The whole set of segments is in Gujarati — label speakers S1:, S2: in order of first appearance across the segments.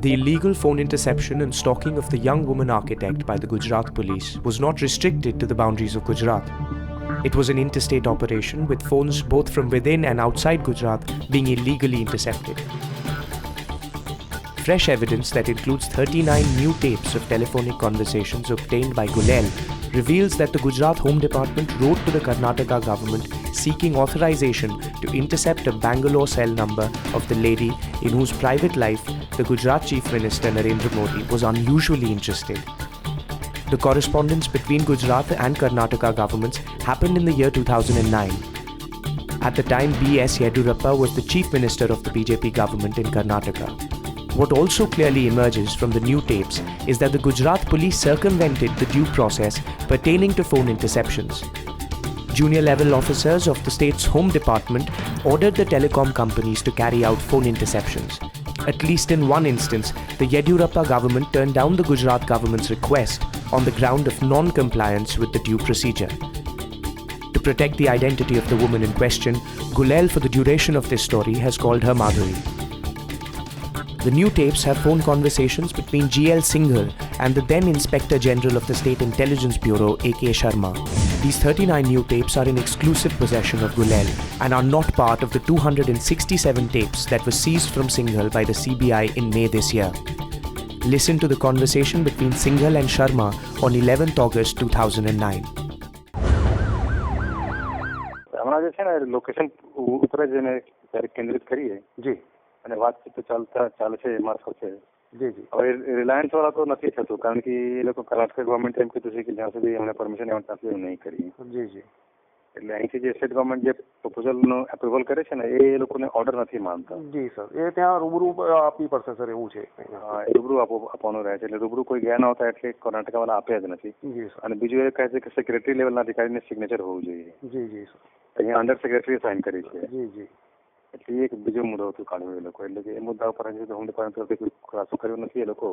S1: The illegal phone interception and stalking of the young woman architect by the Gujarat police was not restricted to the boundaries of Gujarat. It was an interstate operation with phones both from within and outside Gujarat being illegally intercepted. Fresh evidence that includes 39 new tapes of telephonic conversations obtained by Gulel reveals that the Gujarat Home Department wrote to the Karnataka government seeking authorization to intercept a Bangalore cell number of the lady in whose private life the Gujarat Chief Minister Narendra Modi was unusually interested. The correspondence between Gujarat and Karnataka governments happened in the year 2009. At the time, B.S. Yediyurappa was the Chief Minister of the BJP government in Karnataka. What also clearly emerges from the new tapes is that the Gujarat police circumvented the due process pertaining to phone interceptions. Junior level officers of the state's Home Department ordered the telecom companies to carry out phone interceptions. At least in one instance, the Yediyurappa government turned down the Gujarat government's request on the ground of non-compliance with the due procedure. To protect the identity of the woman in question, Gulel, for the duration of this story, has called her Madhuri. The new tapes have phone conversations between G.L. Singhal and the then Inspector General of the State Intelligence Bureau, A.K. Sharma. These 39 new tapes are in exclusive possession of Gulel and are not part of the 267 tapes that were seized from Singhal by the CBI in May this year. Listen to the conversation between Singhal and Sharma on 11th August 2009.
S2: હમણાં જે છે ને લોકેશન ઉપર જ એને કેન્દ્રિત કરીએ જી અને વાતચીત તો ચાલે છે એ મારફતે જી જી હવે રિલાયન્સ વાળા તો નથી થતું કારણ કે એ લોકો કર્ણાટક ગવર્મેન્ટ એમ કીધું છે કે જ્યાં સુધી એમને પરમિશન એમાં ત્યાં સુધી નહીં કરીએ જી જી એટલે અહીંથી જે સ્ટેટ ગવર્મેન્ટ જે પ્રપોઝલનું એપ્રુવલ કરે છે ને એ લોકોને ઓર્ડર નથી માનતા જી સર એ ત્યાં રૂબરૂ આપવી પડશે સર એવું છે હા રૂબરૂ આપવાનું રહે છે એટલે રૂબરૂ કોઈ ગયા ન હોતા એટલે કર્ણાટકવાળા આપ્યા જ નથી જી સર અને બીજું એ કહે છે કે સેક્રેટરી લેવલના અધિકારીને સિગ્નેચર હોવું જોઈએ જી જી સર અહીંયા અંડર સેક્રેટરીએ સાઇન કરી છે જી જી એટલે એક બીજો મુદ્દો હતું કાઢ્યો એ લોકો એટલે કે એ મુદ્દા ઉપર હજી હોમ ડિપાર્ટમેન્ટ કોઈ ખુલાસો કર્યો નથી એ લોકો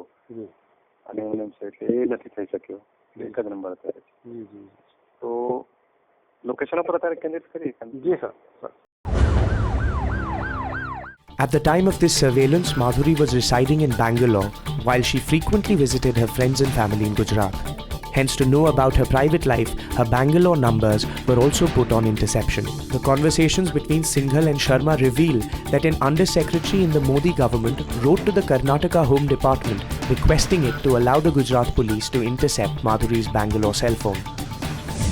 S2: અને એવું એમ છે એટલે એ નથી થઈ શક્યો એક જ નંબર અત્યારે જી જી તો લોકેશન ઉપર અત્યારે કેન્દ્રિત કરી જી sir.
S1: At the time of this surveillance, Madhuri was residing in Bangalore while she frequently visited her friends and family in Gujarat. Hence, to know about her private life, her Bangalore numbers were also put on interception. The conversations between Singhal and Sharma reveal that an undersecretary in the Modi government wrote to the Karnataka Home Department requesting it to allow the Gujarat police to intercept Madhuri's Bangalore cell phone.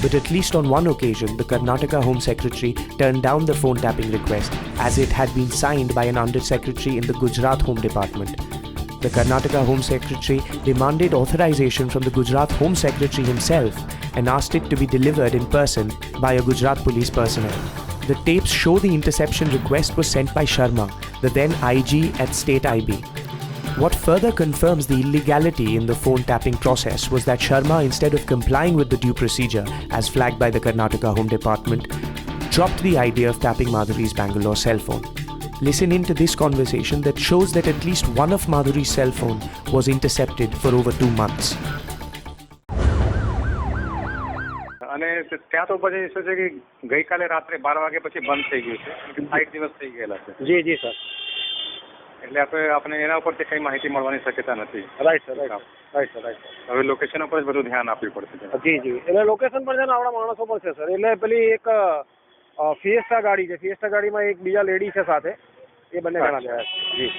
S1: But at least on one occasion, the Karnataka Home Secretary turned down the phone tapping request as it had been signed by an undersecretary in the Gujarat Home Department. The Karnataka Home Secretary demanded authorization from the Gujarat Home Secretary himself and asked it to be delivered in person by a Gujarat police personnel. The tapes show the interception request was sent by Sharma, the then IG at State IB. What further confirms the illegality in the phone tapping process was that Sharma, instead of complying with the due procedure as flagged by the Karnataka Home Department, dropped the idea of tapping Madhuri's Bangalore cell phone. Listen in to this conversation that shows that at least one of Madhuri's cell phone was intercepted for over 2 months.
S2: અને ત્યાં તો પછી શું છે કે ગઈકાલે રાત્રે 12 વાગે પછી બંધ થઈ ગયું છે 60 દિવસ થઈ ગયેલા છે જી જી સર એટલે આપણે એના ઉપરથી કઈ માહિતી મળવાની શક્યતા નથી રાઈટ સર રાઈટ સર હવે લોકેશન ઉપર જ બધું ધ્યાન આપવું પડશે જી જી એટલે લોકેશન પર છે ને આપણા માણસો પર છે સર એટલે પેલી એક ફિએસ્ટા ગાડી છે ફિએસ્ટા ગાડીમાં એક બીજા લેડી છે સાથે એ બંને જણા ગયા જી.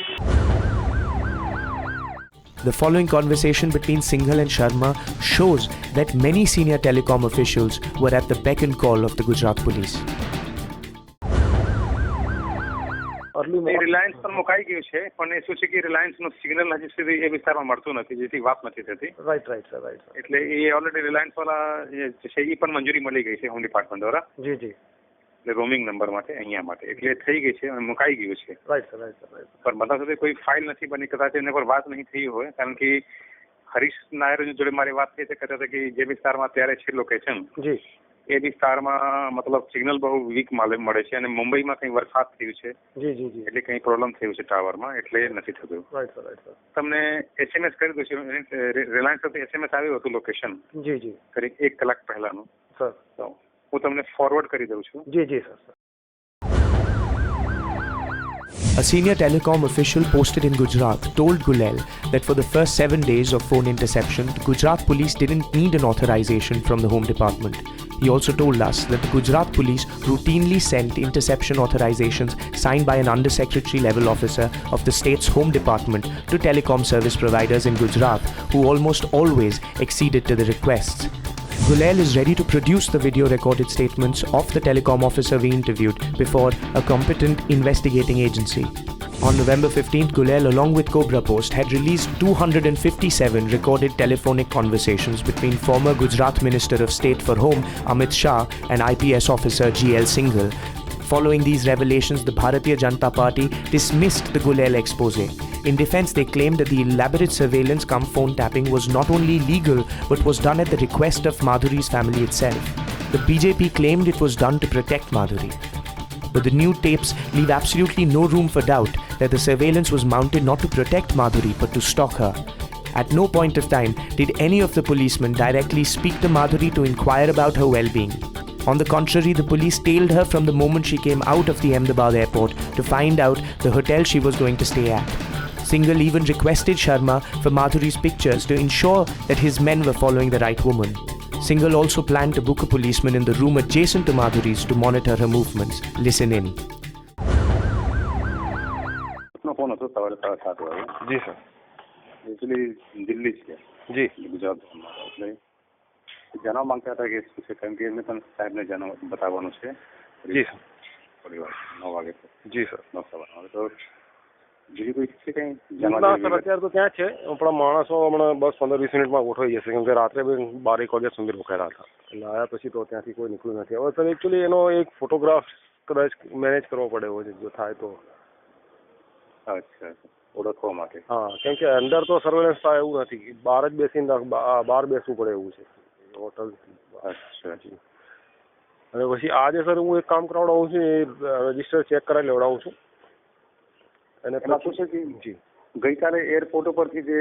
S1: The following conversation between Singhal and Sharma shows that many senior telecom officials were at the beck and call of the Gujarat police.
S2: Reliance પણ મુકાઈ ગયું છે પણ એ શું છે કે રિલાયન્સનું સિગ્નલ હજી સુધી એ વિસ્તારમાં મળતું નથી જેથી વાત નથી થતી રાઈટ રાઈટ સર રાઈટ એટલે એ ઓલરેડી રિલાયન્સ વાળા છે એ પણ મંજૂરી મળી ગઈ છે હોમ ડિપાર્ટમેન્ટ દ્વારા જી જી એટલે રોમિંગ નંબર માટે અહીંયા માટે એટલે થઈ ગઈ છે અને મુકાઈ ગયું છે right sir right sir right પણ બધા સુધી કોઈ ફાઇલ નથી બની કદાચ એના પર વાત નહીં થઈ હોય કારણ કે હરીશ નાયર જોડે મારી વાત થઈ છે કહેતા હતા કે જે વિસ્તારમાં અત્યારે છે લોકેશન જી એ વિસ્તારમાં મતલબ સિગ્નલ બહુ વીક મળે છે અને મુંબઈમાં કંઈ વરસાદ થયું છે જી જી જી એટલે કંઈ પ્રોબ્લેમ થયું છે ટાવરમાં એટલે નથી થતું રાઈટ સર રાઈટ સર તમને SMS કરી દઉં છું રિલાયન્સ પરથી SMS આવ્યું હતું લોકેશન જી જી કરીબ 1 કલાક પહેલાનું સર તો હું તમને ફોરવર્ડ કરી દઉં છું જી જી sir
S1: A senior telecom official posted in Gujarat told Gulel that for the first 7 days of phone interception, the Gujarat police didn't need an authorization from the Home Department. He also told us that the Gujarat police routinely sent interception authorizations signed by an undersecretary level officer of the state's Home Department to telecom service providers in Gujarat, who almost always acceded to the requests. Gulel is ready to produce the video recorded statements of the telecom officer we interviewed before a competent investigating agency. On November 15th, Gulel, along with Cobra Post, had released 257 recorded telephonic conversations between former Gujarat Minister of State for Home Amit Shah and IPS officer G.L. Singhal. Following these revelations, the Bharatiya Janata Party dismissed the Gulel expose. In defense, they claimed that the elaborate surveillance cum phone tapping was not only legal but was done at the request of Madhuri's family itself. The BJP claimed it was done to protect Madhuri. But the new tapes leave absolutely no room for doubt that the surveillance was mounted not to protect Madhuri but to stalk her. At no point of time did any of the policemen directly speak to Madhuri to inquire about her well-being. On the contrary, the police tailed her from the moment she came out of the Ahmedabad airport to find out the hotel she was going to stay at. Singhal even requested Sharma for Madhuri's pictures to ensure that his men were following the right woman. Singhal also planned to book a policeman in the room adjacent to Madhuri's to monitor her movements. Listen in.
S2: Phone હતો સવારે 7:30 વાગે.
S3: જી સર.
S2: એકચ્યુઅલી દિલ્હી છે.
S3: જી.
S2: ગુજરાત એટલે જાણવા માંગતા હતા કે શું છે, કારણ કે એમને પણ સાહેબને બતાવવાનું છે.
S3: જી સર.
S2: થોડી વાર 9 વાગે.
S3: જી સર.
S2: 9:15 તો બીજી કોઈ છે કંઈ
S3: ના સર, અત્યારે તો ત્યાં છે. આપણા માણસો હમણાં બસ 15-20 મિનિટમાં ગોઠવાઈ જશે, કેમ કે રાત્રે 12 વાગ્યા સુધી રોકાયેલા હતા. એટલે આવ્યા પછી તો ત્યાંથી કોઈ નીકળ્યું નથી. હવે સર એકચ્યુઅલી એનો એક ફોટોગ્રાફ કદાચ મેનેજ કરવો પડે એવો છે, જો થાય તો.
S2: અચ્છા, ઓળખવા માટે.
S3: હા, કેમ કે અંદર તો સર્વેલન્સ થાય એવું નથી, બહાર જ બેસીને બહાર બેસવું પડે એવું છે હોટલ.
S2: અચ્છા જી.
S3: અને પછી આજે સર હું એક કામ કરાવડાવું છું, એ રજીસ્ટર ચેક કરાવી લેવડાવું છું. અને
S2: એમાં શું છે કે જી ગઈકાલે એરપોર્ટ ઉપરથી જે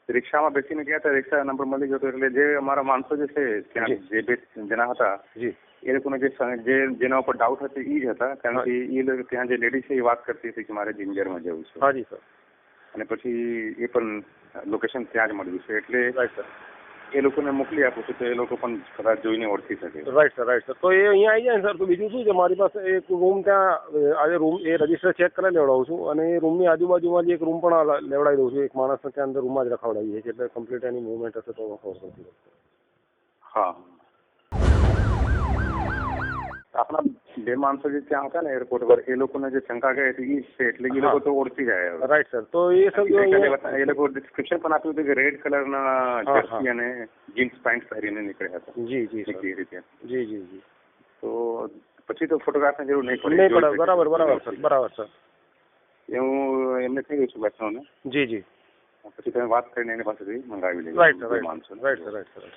S2: રિક્ષામાં બેસીને ગયા હતા, રિક્ષા નંબર મળી ગયો હતો, એટલે જે અમારા માણસો જે છે ત્યાં જે બે જણા હતા
S3: જી,
S2: એ લોકોને જેના ઉપર ડાઉટ હતો એ જ હતા, કારણ કે એ લોકો ત્યાં જે લેડી છે એ વાત કરતી હતી કે મારે જિંજરમાં જવું છે.
S3: હા જી સર.
S2: અને પછી એ પણ લોકેશન ત્યાં જ મળ્યું છે, એટલે
S3: રાઈટ સર
S2: એ લોકોને મોકલી આપું છું તો એ લોકો પણ કદાચ જોઈને ઓળખી શકે.
S3: Right sir, right sir. તો એ અહીંયા આવી જાય ને સર, તો બીજું શું છે, મારી પાસે એક રૂમ ત્યાં આજે રૂમ એ રજીસ્ટર ચેક કરાવી લેવડાવું છું, અને એ રૂમની આજુબાજુમાં જ એક રૂમ પણ લેવડાવી દઉં છું. એક માણસને ત્યાં અંદર રૂમમાં જ રખાવડાવીએ છીએ, એટલે કમ્પ્લીટ એની મૂવમેન્ટ હશે તો ખબર પડતી.
S2: હા, આપણા બે માણસો જે ત્યાં હતા ને એરપોર્ટ પર, એ લોકોને જે શંકા ગઈ હતી એ છે, એટલે એ લોકો તો ઓળખી જાય.
S3: Right sir. તો એ સર
S2: એ લોકો ડિસ્ક્રિપ્શન પણ આપ્યું હતું કે રેડ કલરના જર્સી અને જીન્સ પેન્ટ પહેરીને નીકળ્યા હતા.
S3: જી જી સર.
S2: એ રીતે.
S3: જી જી જી.
S2: તો પછી તો ફોટોગ્રાફની જરૂર નહીં પડે.
S3: બરાબર બરાબર સર, બરાબર સર.
S2: એ હું એમને કહી દઉં છું બચ્ચાઓને.
S3: જી જી.
S2: પછી તમે વાત કરીને એની પાસેથી મંગાવી લેજો.
S3: Right sir, right sir, right sir.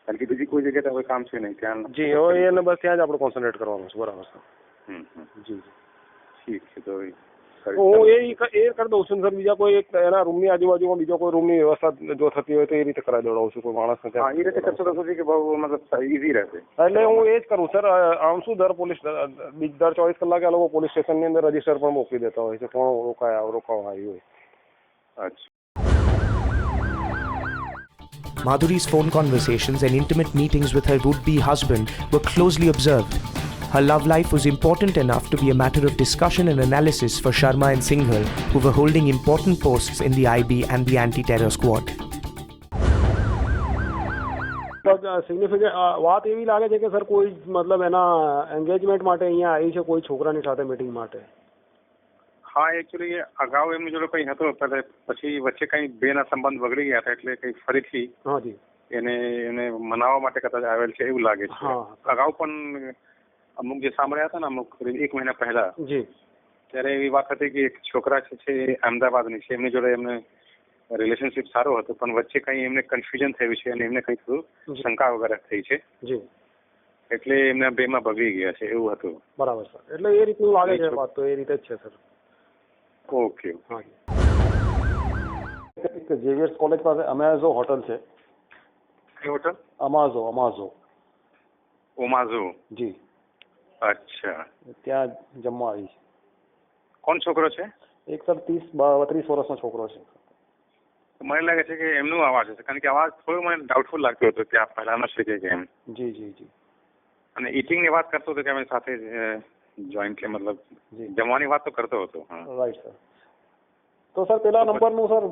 S2: કારણ કે બીજી કોઈ જગ્યાએ હવે કામ છે નહીં ત્યાં.
S3: જી, હવે એને બસ ત્યાં જ આપણે કોન્સન્ટ્રેટ કરવાનું છે. બરાબર સર. જી
S2: ઠીક છે. તો
S3: હું એ કરી દઉં છું સર. બીજા કોઈ એના રૂમની આજુબાજુમાં બીજો કોઈ રૂમની વ્યવસ્થા જો થતી હોય તો એ રીતે કરાવી દેવડાવું છું કોઈ માણસને ત્યાં.
S2: એ રીતે કરશો તો શું કે બહુ મતલબ ઈઝી રહેશે.
S3: એટલે હું એ જ કરું સર. આમ શું દર 24 કલાકે આ લોકો પોલીસ સ્ટેશનની અંદર રજીસ્ટર પણ મોકલી દેતા હોય છે, કોણ રોકાવા આવ્યું હોય.
S2: અચ્છા.
S1: Madhuri's phone conversations and intimate meetings with her would-be husband were closely observed. Her love life was important enough to be a matter of discussion and analysis for Sharma and Singhal, who were holding important posts in the IB and the anti-terror squad.
S3: Significant વાત એવી લાગે છે કે સર કોઈ મતલબ એના એન્ગેજમેન્ટ માટે અહીંયા આવી છે કોઈ છોકરાની સાથે મીટિંગ માટે.
S2: હા, એકચ્યુઅલી અગાઉ એમની જોડે કંઈ હતો, પછી વચ્ચે કંઈ બેના સંબંધ બગડી ગયા હતા, એટલે કંઈ ફરીથી એને મનાવવા માટે કદાચ આવેલ છે એવું લાગે છે. અગાઉ પણ અમુક જે સાંભળ્યા હતા ને અમુક 1 મહિના પહેલા, ત્યારે એવી વાત હતી કે એક છોકરા છે અમદાવાદની છે, એમની જોડે એમને રિલેશનશિપ સારો હતો, પણ વચ્ચે કંઈ એમને કન્ફ્યુઝન થયું છે અને એમને કંઈ થોડું શંકા વગેરે થઈ છે, એટલે એમના બેમાં બગડી ગયા છે એવું હતું.
S3: બરાબર સર. એટલે એ રીતનું લાગે છે વાત, તો એ રીતે જ છે સર.
S2: ઓકે.
S3: ઝેવિયર્સ કોલેજ પાસે અમાઝો હોટલ છે.
S2: કઈ હોટલ?
S3: અમાઝો.
S2: ઓમાઝો.
S3: જી.
S2: અચ્છા.
S3: ત્યાં જમવા આવી છે.
S2: કોણ છોકરો છે?
S3: એક સર 32 વર્ષનો છોકરો છે.
S2: મને લાગે છે કે એમનું અવાજ હશે, કારણ કે અવાજ થોડો મને ડાઉટફુલ લાગતો હતો કે આ પહેલાનો છે કે કેમ.
S3: જી જી જી.
S2: અને ઈટિંગની વાત કરતો હતો કે અમે સાથે જોઈન્ટ કે મતલબ જમવાની વાત તો કરતો હતો.
S3: Right sir. તો સર પેલા નંબરનું સર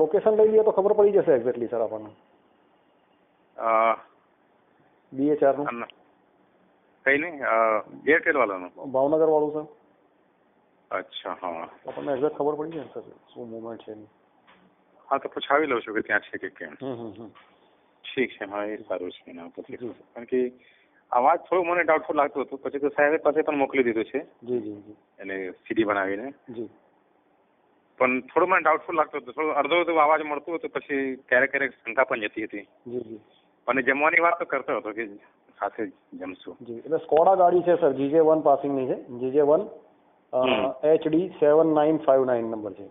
S3: લોકેશન લઈ લઈએ તો ખબર પડી જશે એક્ઝેક્ટલી સર આપણને. BH4 નું
S2: કઈ નહીં, એરટેલ વાળાનું
S3: ભાવનગર વાળું સર.
S2: અચ્છા, હા.
S3: આપણને એક્ઝેક્ટ ખબર પડી જાય સર શું મુવમેન્ટ છે.
S2: હા, તો પૂછાવી લઉં છું કે ત્યાં છે કે કેમ. ઠીક છે, હા, એ સારું છે એના પછી, કારણ કે અવાજ થોડું મને ડાઉટફુલ લાગતું હતું. પછી તો સાહેબ પાસે પણ મોકલી દીધું છે.
S3: જી જી જી.
S2: એને સીડી બનાવીને.
S3: જી.
S2: પણ થોડું મને ડાઉટફુલ લાગતું હતું, થોડું અડધો અવાજ મળતું હતું, પછી ક્યારેક ક્યારેક શંકા પણ જતી હતી.
S3: જી જી.
S2: અને જમવાની વાત તો કરતો હતો કે સાથે જમશું.
S3: જી, એટલે સ્કોડા ગાડી છે સર, GJ1 પાસિંગની છે. GJ1 HD 7959 નંબર છે.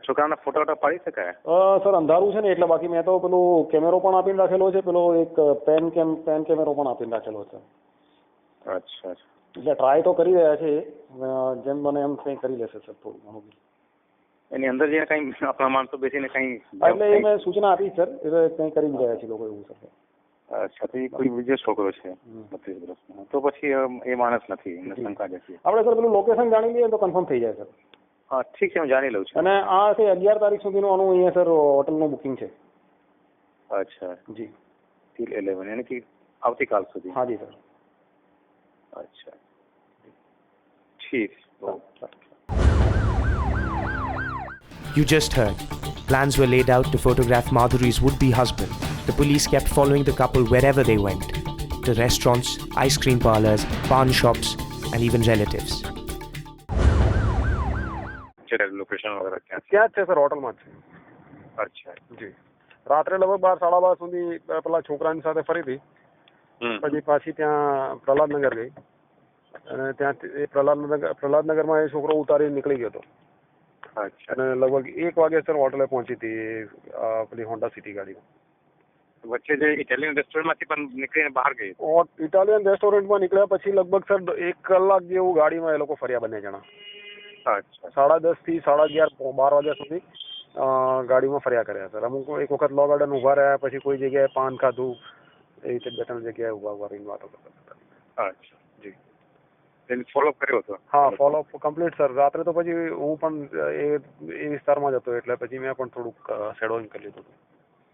S2: છોકરાના ફોટો પાડી શકાય?
S3: સર અંધારું છે ને એટલે, બાકી મેં તો પેલું કેમેરો પણ આપીને રાખેલો છે, પેલો એક પેન કેમેરો પણ આપીને રાખેલો છે.
S2: અચ્છા.
S3: એટલે ટ્રાય તો કરી રહ્યા છે, જેમ બને એમ કંઈ કરી લેશે સર થોડું ઘણું.
S2: એની અંદર જે કઈ આપણા માણસો બેસીને કઈ
S3: એટલે એ મેં સૂચના આપી સર, એટલે કંઈ કરી જ રહ્યા છે લોકો એવું સર.
S2: અચ્છા, તો એ કોઈ બીજો છોકરો છે 32 વર્ષનો, તો પછી એ માણસ નથી, એમને શંકા જતી.
S3: આપણે સર પેલું લોકેશન જાણી લઈએ તો કન્ફર્મ થઈ જાય સર.
S2: હા, ઠીક છે, હું જાણી લઉં છું.
S3: અને આ છે 11 તારીખ સુધીનું આનું અહીંયા સર હોટલનું બુકિંગ છે.
S2: અચ્છા
S3: જી.
S2: till 11 यानी कि આવતીકાલ સુધી?
S3: હા જી સર.
S2: અચ્છા, ઠીક.
S1: You just heard. Plans were laid out to photograph Madhuri's would-be husband. The police kept following the couple wherever they went. To restaurants, ice cream parlors, pawn shops, and even relatives.
S2: Location વગેરે
S3: ક્યાં જ છે સર? હોટલમાં જ છે.
S2: અચ્છા.
S3: જી. રાત્રે લગભગ 12-12:30 સુધી પેલા છોકરાની સાથે ફરી હતી, પછી પાછી ત્યાં પ્રહલાદનગર ગઈ, અને ત્યાંથી પ્રહલાદનગરમાં એ છોકરો ઉતારી નીકળી ગયો હતો.
S2: અચ્છા.
S3: અને લગભગ 1 વાગે સર હોટલે પહોંચી હતી પેલી હોન્ડા સિટી ગાડીમાં.
S2: વચ્ચે જે ઇટાલિયન રેસ્ટોરન્ટમાંથી પણ નીકળીને બહાર ગઈ?
S3: ઇટાલિયન રેસ્ટોરન્ટમાં નીકળ્યા પછી લગભગ સર 1 કલાક જેવું ગાડીમાં એ લોકો ફર્યા બંને જણા.
S2: અચ્છા.
S3: 10:30 થી 11:30 12 વાગ્યા સુધી ગાડીમાં ફર્યા કર્યા સર. અમુક એક વખત લો ગાર્ડન ઉભા રહ્યા, પછી કોઈ જગ્યાએ પાન ખાધું, એ રીતે 2-3 જગ્યાએ ઉભા રહીને વાતો કરતા.
S2: અચ્છા. જી. તેને ફોલોઅપ કર્યો હતો?
S3: હા, ફોલોઅપ કમ્પ્લીટ સર. રાત્રે તો પછી હું પણ એ વિસ્તારમાં જ હતો, એટલે પછી મેં પણ થોડુંક શેડોઈંગ કરી લીધું.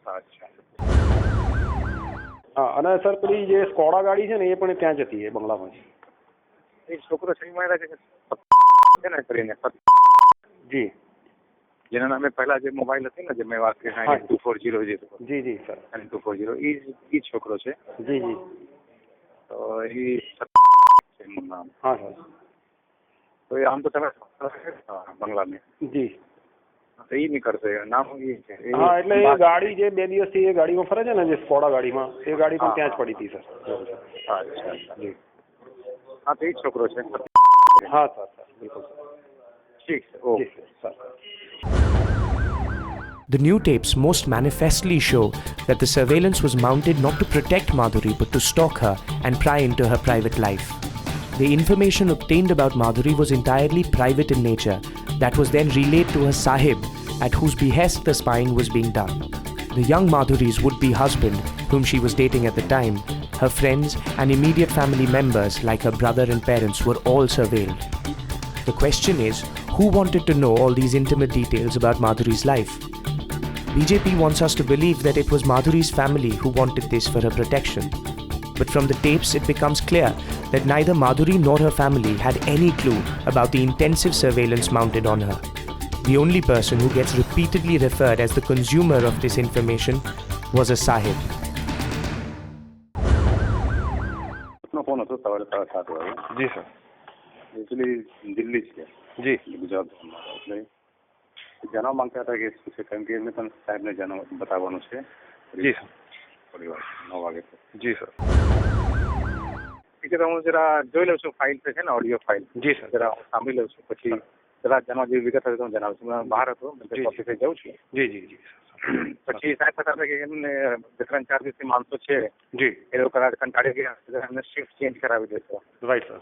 S2: અચ્છા.
S3: હા, અને સર પેલી જે સ્કોડા ગાડી છે ને, એ પણ ત્યાં જ હતી, એ બંગલામાં.
S2: એ છોકરો છે ને કરીને?
S3: જી.
S2: જેના નામે પહેલા જે મોબાઈલ હતી ને, જે મેં વાત કરી 9240.
S3: જી જી સર.
S2: 9240 એ છોકરો છે.
S3: જી જી.
S2: તો એ એમનું નામ.
S3: હા સર.
S2: તો એ આમ તો તમે બંગલા में
S3: જી.
S2: તો એ નહીં કરશે, નામ એ છે.
S3: હા, એટલે એ ગાડી જે 2 દિવસથી એ ગાડીમાં ફરે છે ને, જે સ્કોડા ગાડીમાં, એ ગાડી પણ ત્યાં જ પડી હતી સર.
S2: અચ્છા. જી. હા, તો એ છોકરો છે.
S3: હા સર, બિલકુલ.
S2: ઠીક છે. Okay
S3: sir.
S1: The new tapes most manifestly show that the surveillance was mounted not to protect Madhuri but to stalk her and pry into her private life. The information obtained about Madhuri was entirely private in nature, that was then relayed to her sahib, at whose behest the spying was being done. The young Madhuri's would-be husband, whom she was dating at the time, her friends and immediate family members like her brother and parents were all surveilled. The question is, who wanted to know all these intimate details about Madhuri's life? BJP wants us to believe that it was Madhuri's family who wanted this for her protection. But from the tapes, it becomes clear that neither Madhuri nor her family had any clue about the intensive surveillance mounted on her. The only person who gets repeatedly referred as the consumer of this information was a sahib.
S2: Phone હતો સવારે 7:30 વાગે.
S3: જી સર.
S2: એકચ્યુઅલી દિલ્હી છે.
S3: જી.
S2: ગુજરાત. એટલે જાણવા માંગતા હતા કે શું છે, કારણ કે એમને પણ સાહેબને બતાવવાનું છે.
S3: જી સર.
S2: થોડી વાર 9 વાગે.
S3: જી સર.
S2: ઠીક છે, તો હું જરા જોઈ લઉં છું, ફાઇલ છે ને, ઓડિયો ફાઇલ.
S3: જી સર.
S2: જરા સાંભળી લઉં છું, પછી જરા જાણવા જેવી વિગત હશે તો હું જણાવું છું. હું બહાર હતો, ઓફિસે જાઉં છું.
S3: જી જી જી.
S2: પછી સાહેબ કહેતા હતા કે એમને 3-4 દિવસથી માણસો છે,
S3: જી.
S2: એ લોકો કંટાળી ગયા, એમને શિફ્ટ ચેન્જ કરાવી દેશો.
S3: Right sir.